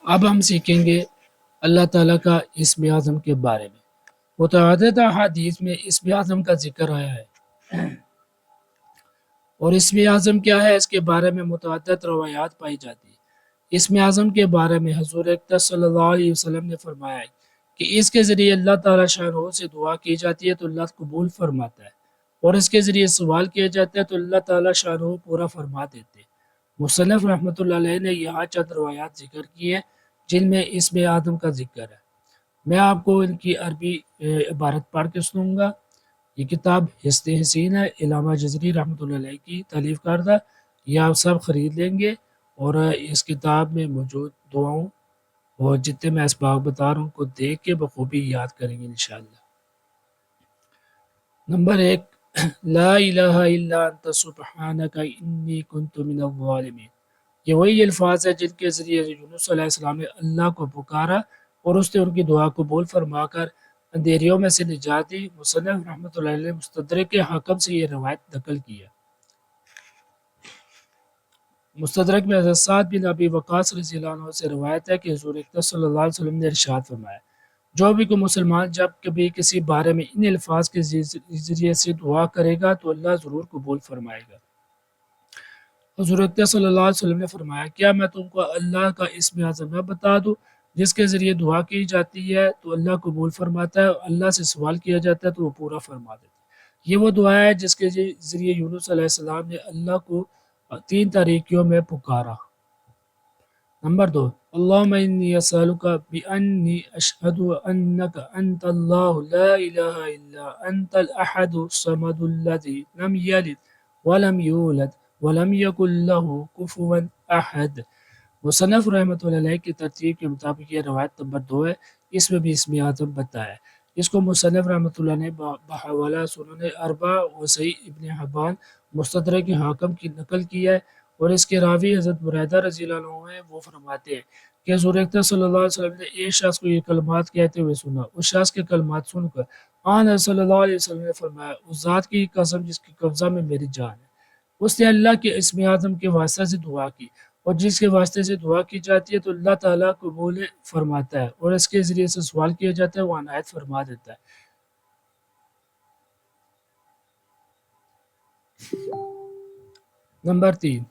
اب ہم سیکھیں گے اللہ تعالیٰ کا اسم اعظم کے بارے میں۔ متعدد احادیث میں اسم اعظم کا ذکر آیا ہے، اور اسم اعظم کیا ہے اس کے بارے میں متعدد روایات پائی جاتی ہیں۔ اسم اعظم کے بارے میں حضور اقدس صلی اللہ علیہ وسلم نے فرمایا ہے کہ اس کے ذریعے اللہ تعالیٰ شاہ سے دعا کی جاتی ہے تو اللہ قبول فرماتا ہے، اور اس کے ذریعے سوال کیا جاتا ہے تو اللہ تعالیٰ شاہ پورا فرما دیتے ہیں۔ مصنف رحمۃ اللہ علیہ نے یہاں چند روایات ذکر کی ہیں جن میں اسم اعظم کا ذکر ہے۔ میں آپ کو ان کی عربی عبارت پڑھ کے سنوں گا۔ یہ کتاب حسن حسین ہے، علامہ جزری رحمۃ اللہ علیہ کی تالیف کردہ، یہ آپ سب خرید لیں گے، اور اس کتاب میں موجود دعاؤں اور جتنے میں اسباق بتا رہا ہوں کو دیکھ کے بخوبی یاد کریں گے انشاءاللہ۔ نمبر 1، لا الہ الا انت سبحانک انی کنت من الظالمین۔ یہ وہی الفاظ ہیں جن کے ذریعے یونس علیہ السلام نے اللہ کو پکارا اور اس نے ان کی دعا قبول فرما کر اندھیریوں میں سے نجات دی۔ مصنف رحمۃ اللہ علیہ نے مستدرک حاکم سے یہ روایت نقل کی ہے۔ مستدرک میں حضرت سعد بن ابی وقاص رضی اللہ عنہ سے روایت ہے کہ حضور اقدس صلی اللہ علیہ وسلم نے ارشاد فرمایا، جو بھی کوئی مسلمان جب کبھی کسی بارے میں ان الفاظ کے ذریعے سے دعا کرے گا تو اللہ ضرور قبول فرمائے گا۔ حضور اقدس صلی اللہ علیہ وسلم نے فرمایا، کیا میں تم کو اللہ کا اسم اعظم نہ بتا دوں جس کے ذریعے دعا کی جاتی ہے تو اللہ قبول فرماتا ہے، اور اللہ سے سوال کیا جاتا ہے تو وہ پورا فرما دیتا ہے۔ یہ وہ دعا ہے جس کے ذریعے یونس علیہ السلام نے اللہ کو 3 تاریکیوں میں پکارا۔ نمبر 2، اللہم انی اسألک بانی اشہد انک انت اللہ لا الہ الا انت الاحد الصمد الذی لم یلد ولم یولد ولم یکن لہ کفوا احد۔ مصنف رحمۃ اللہ علیہ کی ترتیب کے مطابق یہ روایت نمبر 2 ہے، اس میں بھی اسم اعظم بتایا ہے۔ اس کو مصنف رحمۃ اللہ نے بحوالہ سنن اربع و صحیح ابن حبان مستدرک حاکم کی نقل کی ہے، اور اس کے راوی حضرت بریدہ رضی اللہ عنہ ہیں، وہ فرماتے ہیں کہ حضور اقدس صلی اللہ علیہ وسلم نے ایک شخص کو یہ کلمات کہتے ہوئے سنا۔ اس شخص کے کلمات سن کر آن صلی اللہ علیہ وسلم نے فرمایا، اس ذات کی قسم جس کی قبضہ میں میری جان ہے۔ اس نے اللہ کے اسم اعظم کے واسطے سے دعا کی، اور جس کے واسطے سے دعا کی جاتی ہے تو اللہ تعالیٰ قبول فرماتا ہے، اور اس کے ذریعے سے سوال کیا جاتا ہے وہ عنایت فرما دیتا ہے۔ نمبر 3،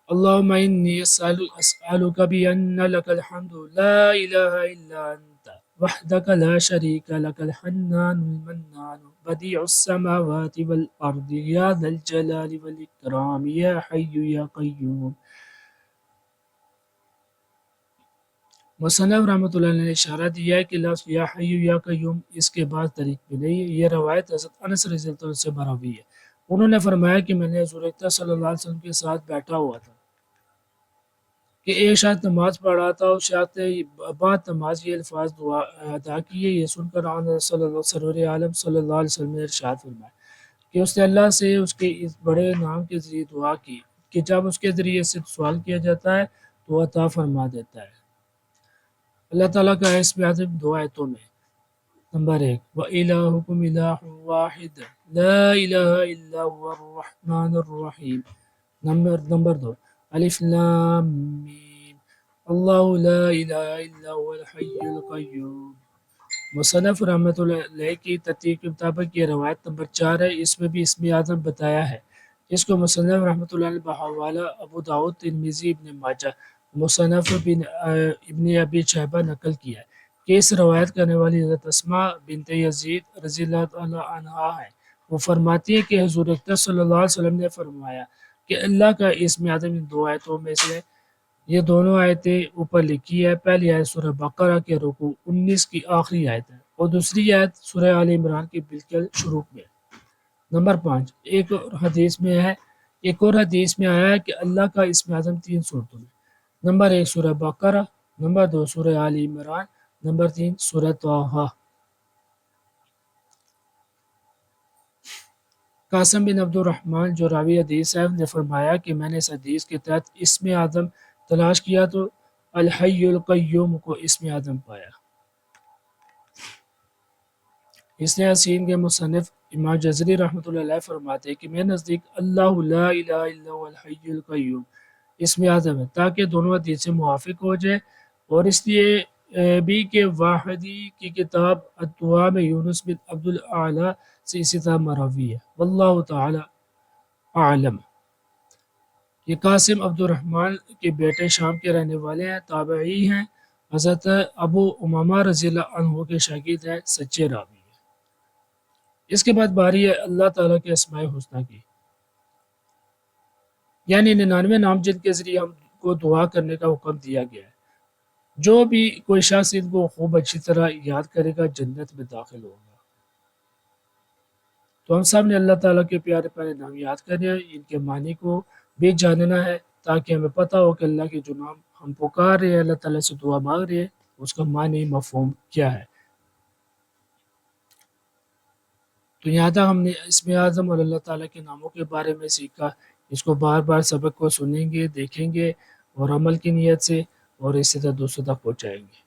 اللہم انی اسألک بأن لک الحمد لا الہ الا انت وحدک لا شریک لک الحنان المنان بدیع السماوات والارض یا ذا الجلال والاکرام یا حی یا قیوم۔ مصنف رحمۃ اللہ نے اشارہ دیا ہے کہ لفظ یا حی یا قیوم اس کے بعد طریق میں نہیں ہے۔ یہ روایت حضرت انس رضی اللہ عنہ سے مروی ہے۔ انہوں نے فرمایا کہ میں نے حضور اقدس صلی اللہ علیہ وسلم کے ساتھ بیٹھا ہوا تھا کہ ایک شخص نماز پڑھ رہا تھا، اس شخص نے بعد نماز یہ الفاظ دعا ادا کیے۔ یہ سن کر سرور عالم صلی اللہ علیہ وسلم نے ارشاد فرمایا کہ اس نے اللہ سے اس کے اس بڑے نام کے ذریعے دعا کی کہ جب اس کے ذریعے سے سوال کیا جاتا ہے تو عطا فرما دیتا ہے۔ اللہ تعالیٰ کا اسم اعظم 2 آیتوں میں۔ نمبر 1، وَإِلَٰهُكُمْ إِلَٰهٌ وَاحِدٌ لَا إِلَٰهَ إِلَّا هُوَ الرَّحْمَٰنُ الرَّحِيمُ۔ نمبر 2، الف لام میم، اللہ لا الہ الا هو الحی القیوم۔ مصنف رحمۃ اللہ علیہ کی ترتیب کے مطابق یہ روایت نمبر 4 ہے، اس میں بھی اسم اعظم بتایا ہے۔ اس کو مصنف رحمۃ اللہ علیہ بحوالہ ابو داؤد، ترمذی، ابن ماجہ، مصنف ابن ابی شیبہ نقل کیا ہے کہ اس روایت کرنے والی حضرت اسماء بنت یزید رضی اللہ تعالی عنہا ہے۔ وہ فرماتی ہے کہ حضور اقدس صلی اللہ علیہ وسلم نے فرمایا کہ اللہ کا اسم اعظم ان 2 آیتوں میں سے، یہ دونوں آیتیں اوپر لکھی ہے۔ پہلی آیت سورہ بقرہ کے رکوع 19 کی آخری آیت ہے، اور دوسری آیت سورہ آل عمران کی بالکل شروع میں۔ نمبر 5، ایک اور حدیث میں آیا ہے کہ اللہ کا اسم اعظم 3 صورتوں میں۔ نمبر 1 سورہ بقرہ، نمبر 2 سورہ آل عمران، نمبر 3 سورہ طٰہٰ۔ قاسم بن عبد الرحمن جو راوی حدیث ہے نے فرمایا کہ میں نے اس حدیث کے تحت اسم اعظم تلاش کیا تو الحی القیوم کو اسم اعظم پایا۔ اس نے حسین کے مصنف امام جزری رحمۃ اللہ علیہ فرماتے ہیں کہ میرے نزدیک اللہ لا الہ الا هو الحی القیوم اسم اعظم ہے تاکہ دونوں حدیث سے موافق ہو جائے، اور اس لیے بھی کہ واحدی کی کتاب الدعاء میں یونس بن عبد الاعلیٰ سے اسی طرح مروی ہے۔ واللہ تعالی اعلم۔ یہ قاسم عبد الرحمن کے بیٹے شام کے رہنے والے ہیں، تابعی ہیں، حضرت ابو امامہ رضی اللہ عنہ کے شاگرد ہیں، سچے راوی ہیں۔ اس کے بعد باری ہے اللہ تعالیٰ کے اسماء حسنہ کی، یعنی 99 نام جن کے ذریعے ہم کو دعا کرنے کا حکم دیا گیا ہے۔ جو بھی کوئی شخص ان کو خوب اچھی طرح یاد کرے گا جنت میں داخل ہوگا۔ تو ہم سب نے اللہ تعالیٰ کے پیارے پیارے نام یاد کرنے ہیں، ان کے معنی کو بھی جاننا ہے، تاکہ ہمیں پتہ ہو کہ اللہ کے جو نام ہم پکار رہے ہیں، اللہ تعالیٰ سے دعا مانگ رہے ہیں، اس کا معنی مفہوم کیا ہے۔ تو یہاں تک ہم نے اسم اعظم اور اللہ تعالیٰ کے ناموں کے بارے میں سیکھا۔ اس کو بار بار سبق کو سنیں گے، دیکھیں گے اور عمل کی نیت سے، اور اسی طرح دوسروں تک پہنچائیں گے۔